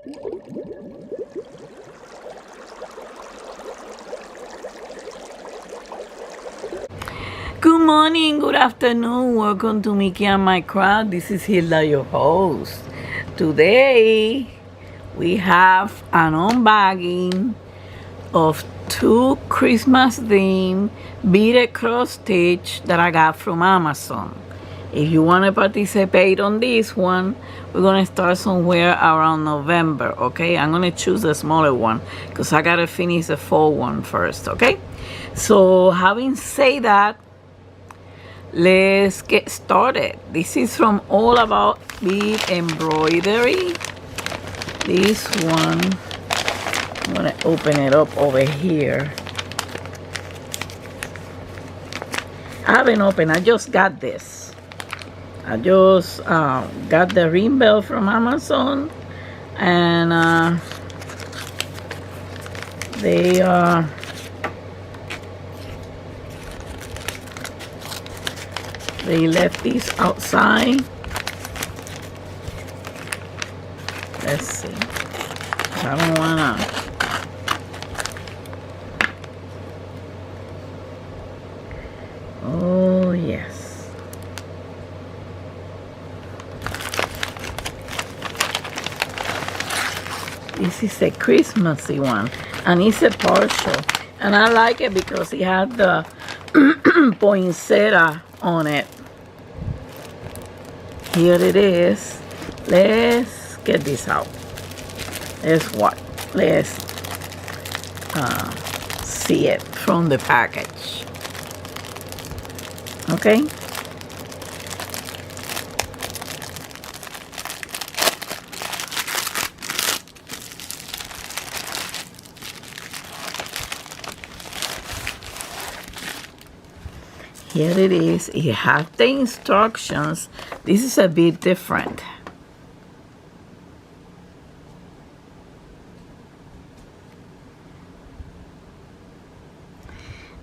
Good morning, good afternoon. Welcome to Mickey and My Crowd. This is Hilda, your host. Today we have an unbagging of two Christmas themed beaded cross stitch that I got from Amazon. If you want to participate on this one, we're going to start somewhere around November, okay? I'm going to choose a smaller one because I got to finish the fall one first, okay? So having said that, let's get started. This is from All About Bead Embroidery. This one, I'm going to open it up over here. I haven't opened, I just got this. I just got the ring bell from Amazon, and they left these outside. Let's see. I don't wanna. Oh yes. This is a Christmassy one, and it's a partial, and I like it because it had the poinsettia on it. Here it is. Let's get this out. Let's see it from the package. Okay. Here it is. It has the instructions. This is a bit different.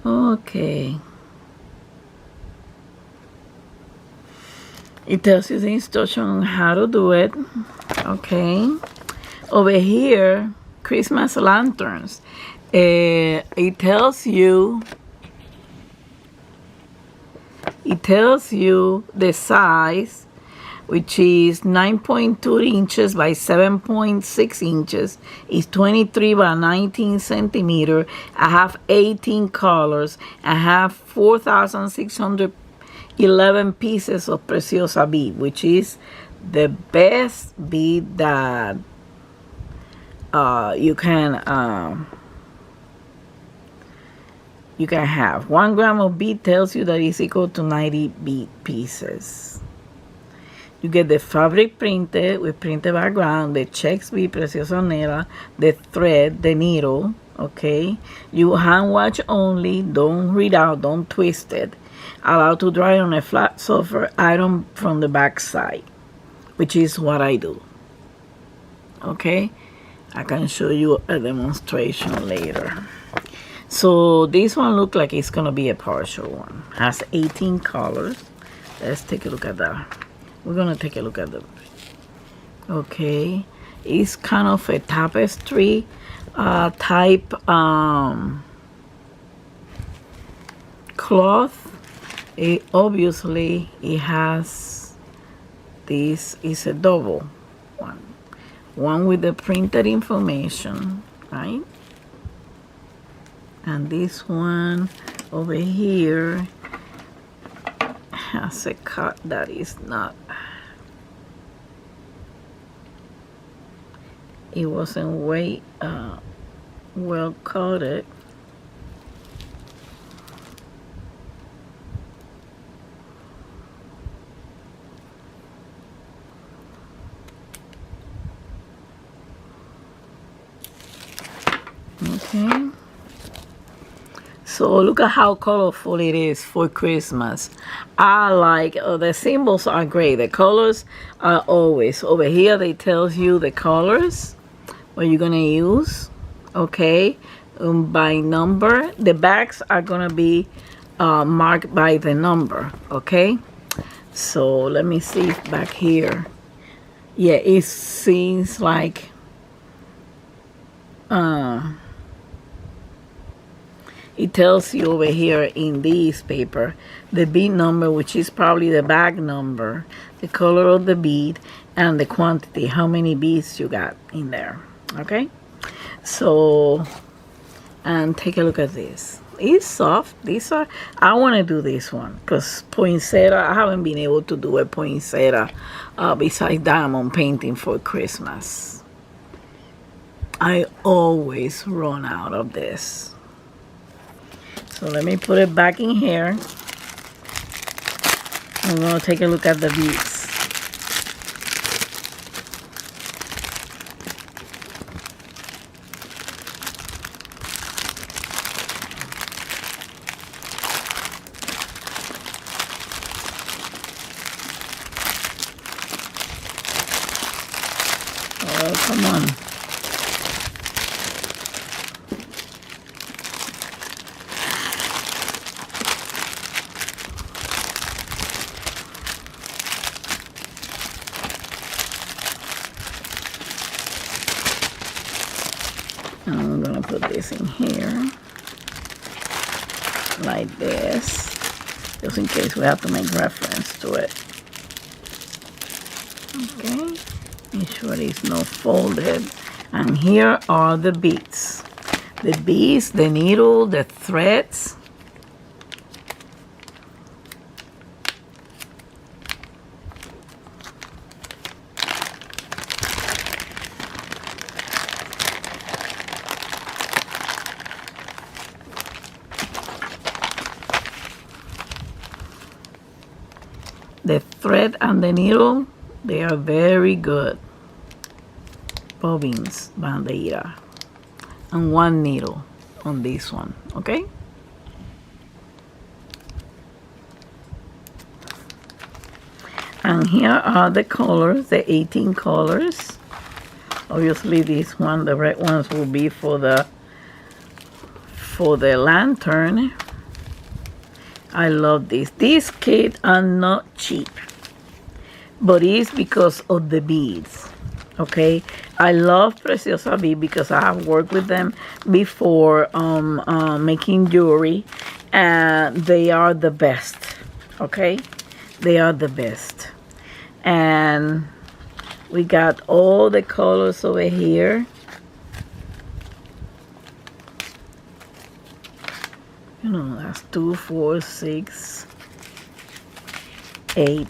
Okay. It tells you the instruction on how to do it. Okay. Over here, Christmas lanterns. It tells you the size, which is 9.2 inches by 7.6 inches. It's 23 by 19 centimeter. I have 18 colors. I have 4,611 pieces of preciosa bead, which is the best bead that you can have. 1 gram of bead tells you that it's equal to 90 bead pieces. You get the fabric printed with printed background, the checks bead, preciosa nera, the thread, the needle, okay? You hand wash only, don't read out, don't twist it. Allowed to dry on a flat surface iron from the back side, which is what I do. Okay? I can show you a demonstration later. So this one looks like it's gonna be a partial one. Has 18 colors. Let's take a look at that. We're gonna take a look at them. Okay, it's kind of a tapestry type cloth. It obviously it has this is a double one with the printed information, right? And this one over here has a cut that is not, it wasn't well coded. Okay. So look at how colorful it is for Christmas. I like, the symbols are great. The colors are always over here. They tells you the colors what you're gonna use. Okay, by number. The backs are gonna be marked by the number. Okay, so let me see if back here. Yeah, it seems like it tells you over here in this paper the bead number, which is probably the bag number, the color of the bead, and the quantity, how many beads you got in there. Okay, so, and take a look at this. It's soft. These are, I want to do this one because poinsettia, I haven't been able to do a poinsettia besides diamond painting for Christmas. I always run out of this. So let me put it back in here. I'm going to take a look at the beads. Oh, come on. I'm gonna put this in here like this, just in case we have to make reference to it. Okay, make sure it's not folded. And here are the beads. The beads, the needle, the threads. The thread and the needle, they are very good. Bobbins, Maydear. And one needle on this one, okay? And here are the colors, the 18 colors. Obviously this one, the red ones will be for the lantern. I love this. These kits are not cheap, but it's because of the beads. Okay, I love Preciosa bead because I have worked with them before making jewelry, and they are the best. Okay, they are the best. And we got all the colors over here. You know, that's 2, 4, 6, 8,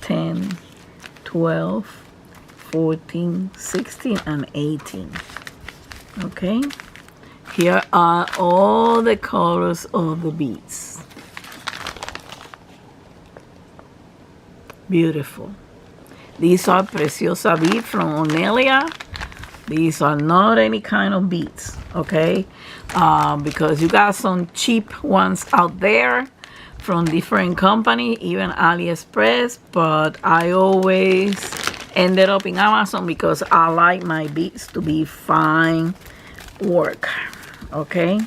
10, 12, 14, 16, and 18. Okay, here are all the colors of the beads. Beautiful. These are Preciosa beads from Onelia. These are not any kind of beads, okay? Because you got some cheap ones out there from different companies, even AliExpress, but I always ended up in Amazon because I like my beads to be fine work, okay?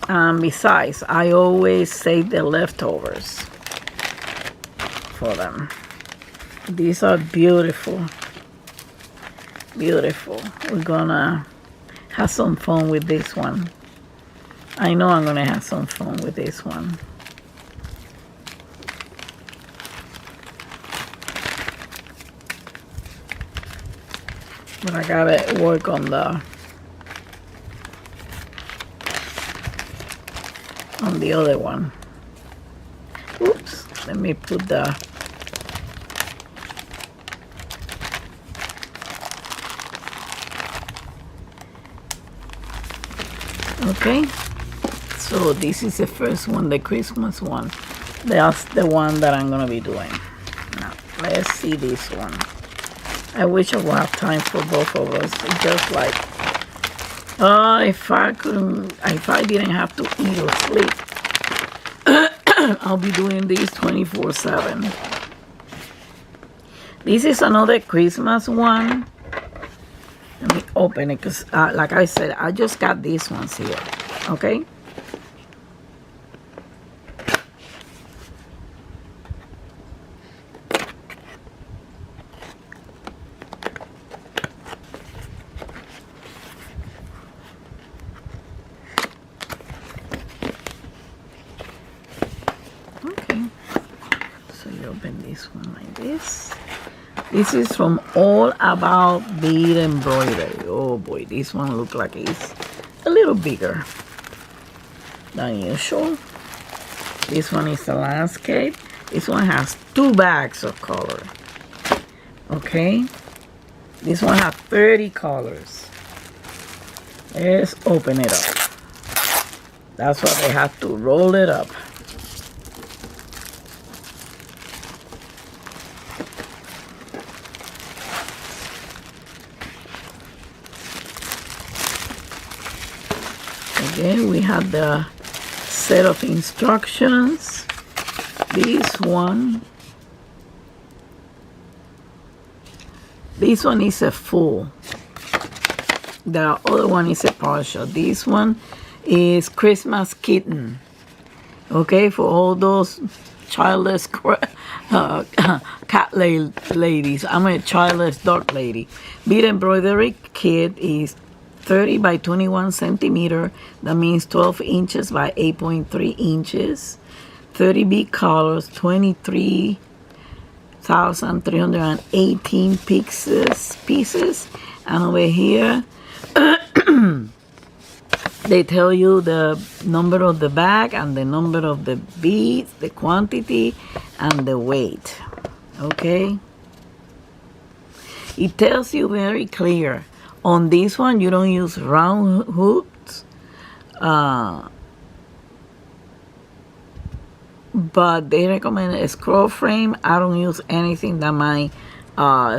Besides, I always save the leftovers for them. These are beautiful. Beautiful. We're gonna have some fun with this one. I know I'm gonna have some fun with this one. But I gotta work on the other one. Oops, let me put the okay, so this is the first one, the Christmas one. That's the one that I'm gonna be doing. Now, let's see this one. I wish I would have time for both of us. It's just like, if I didn't have to eat or sleep, I'll be doing these 24/7. This is another Christmas one. Let me open it because, like I said, I just got these ones here, okay? This is from All About Bead Embroidery. Oh boy, this one looks like it's a little bigger than usual. This one is a landscape. This one has 2 bags of color. Okay. This one has 30 colors. Let's open it up. That's why they have to roll it up. Again, we have the set of instructions. This one is a full. The other one is a partial. This one is Christmas kitten. Okay, for all those childless cat ladies. I'm a childless dog lady. Bead embroidery kit is 30 by 21 centimeter. That means 12 inches by 8.3 inches. 30 bead colors, 23,318 pieces. And over here, they tell you the number of the bag and the number of the beads, the quantity, and the weight. Okay? It tells you very clear. On this one, you don't use round hoops. But they recommend a scroll frame. I don't use anything that might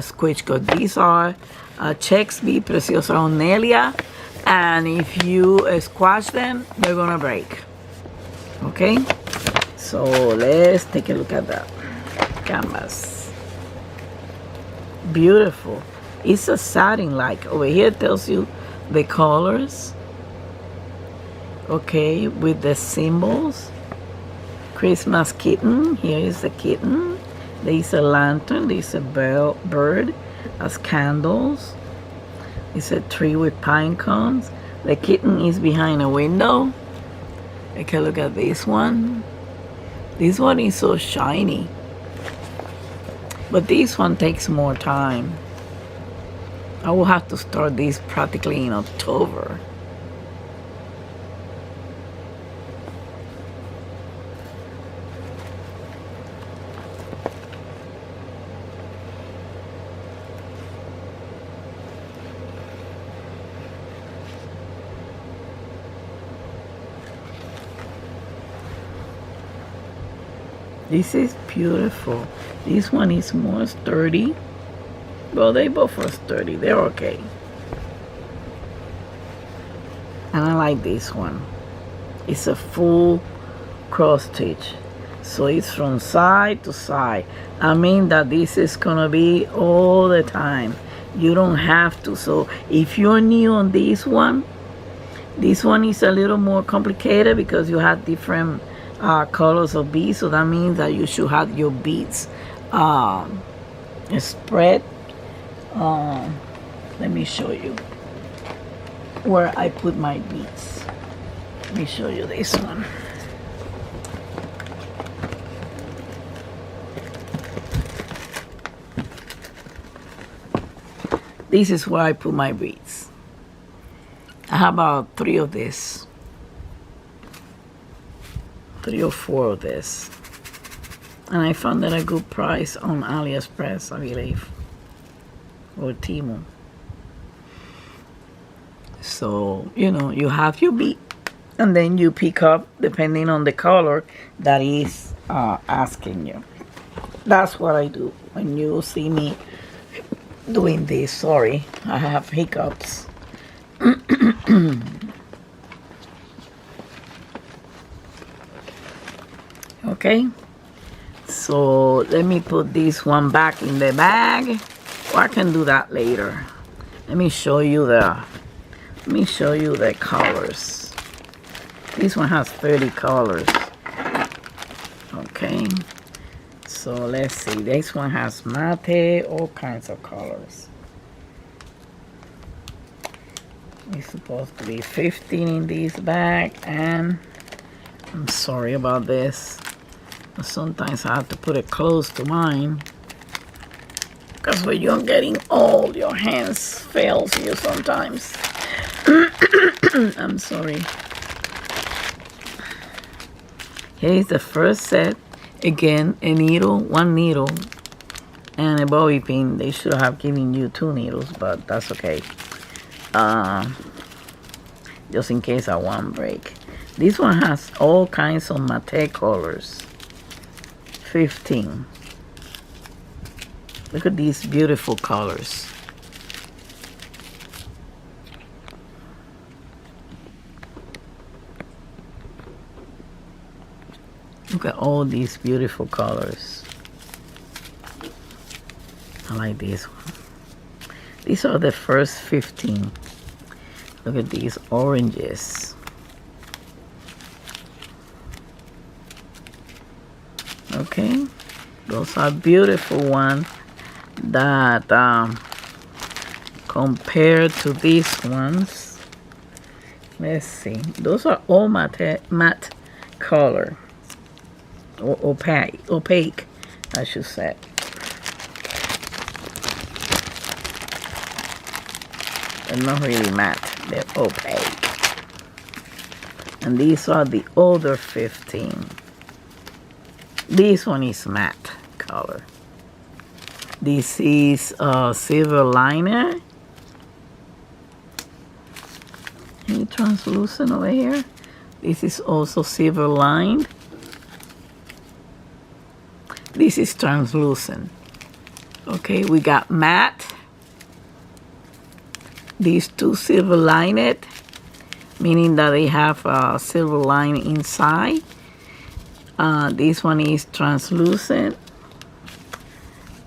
squish, because these are Chex Bead Preciosa Onelia, and if you squash them, they're gonna break. Okay, so let's take a look at that canvas. Beautiful. It's a satin like. Over here it tells you the colors, okay, with the symbols. Christmas kitten. Here is the kitten. There is a lantern. There is a bird as candles. It's a tree with pine cones. The kitten is behind a window. Take a look at this one. This one is so shiny. But this one takes more time. I will have to start this practically in October. This is beautiful. This one is more sturdy. Well, they both are sturdy. They're okay. And I like this one. It's a full cross stitch. So it's from side to side. I mean that this is gonna be all the time. You don't have to. So if you're new on this one is a little more complicated because you have different colors of beads. So that means that you should have your beads spread. Let me show you where I put my beads. Let me show you this one. This is where I put my beads. I have about 3 of this. 3 or 4 of this. And I found that a good price on AliExpress, I believe. Or Temu. So, you know, you have your bead. And then you pick up, depending on the color that is asking you. That's what I do when you see me doing this. Sorry, I have hiccups. Okay, so let me put this one back in the bag, or I can do that later. Let me show you the colors. This one has 30 colors. Okay, so let's see. This one has mate, all kinds of colors. It's supposed to be 15 in this bag, and I'm sorry about this, but sometimes I have to put it close to mine. because when you're getting old, your hands fails you sometimes. I'm sorry. Here's the first set. Again, a needle, one needle, and a bobby pin. They should have given you 2 needles, but that's okay. Just in case I want break. This one has all kinds of matte colors. 15. Look at these beautiful colors. Look at all these beautiful colors. I like this one. These are the first 15. Look at these oranges. Okay, those are beautiful ones that compared to these ones. Let's see. Those are all matte color. Opaque, I should say. They're not really matte, they're opaque. And these are the older 15. This one is matte color. This is silver liner. Any translucent over here? This is also silver lined. This is translucent. Okay, we got matte. These 2 silver lined, meaning that they have a silver line inside. This one is translucent.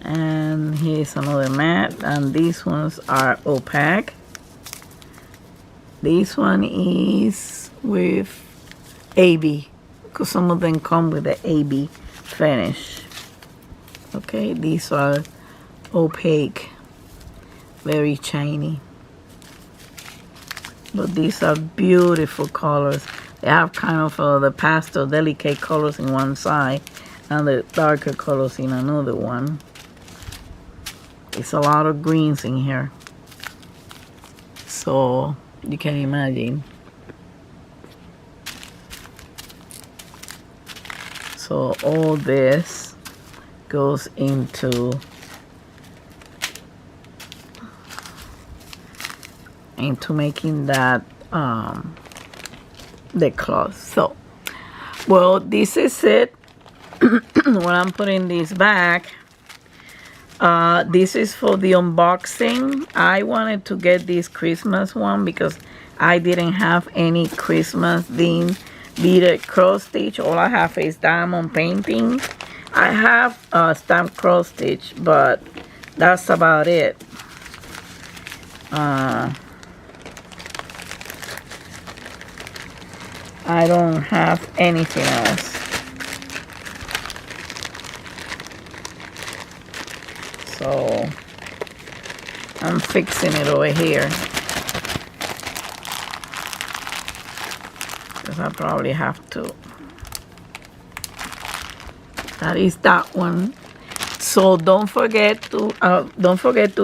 And here's another matte. And these ones are opaque. This one is with AB, because some of them come with the AB finish. Okay, these are opaque, very shiny. But these are beautiful colors. They have kind of the pastel, delicate colors in one side and the darker colors in another one. It's a lot of greens in here. So you can imagine. So all this goes into making that the cloth. So well, this is it. When I'm putting this back, this is for the unboxing. I wanted to get this Christmas one because I didn't have any Christmas themed beaded cross stitch. All I have is diamond painting. I have stamped cross stitch, but that's about it. I don't have anything else. So I'm fixing it over here, because I probably have to. That is that one. So don't forget to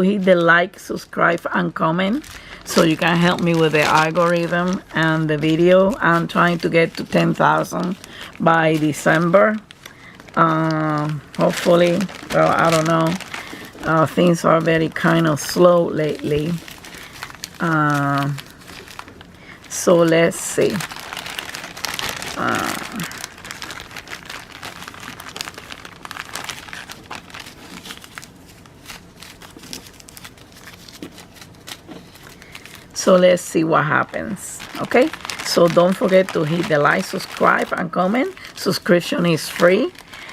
hit the like, subscribe, and comment, so you can help me with the algorithm and the video. I'm trying to get to 10,000 by December. Hopefully. Well, I don't know. Things are very kind of slow lately. So let's see. So let's see what happens. Okay, so don't forget to hit the like, subscribe, and comment. Subscription is free.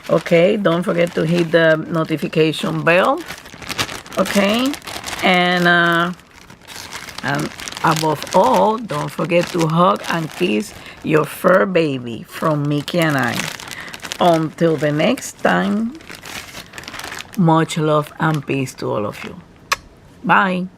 Okay, don't forget to hit the notification bell. Okay, and above all, don't forget to hug and kiss your fur baby from Mickey and I. Until the next time, much love and peace to all of you. Bye.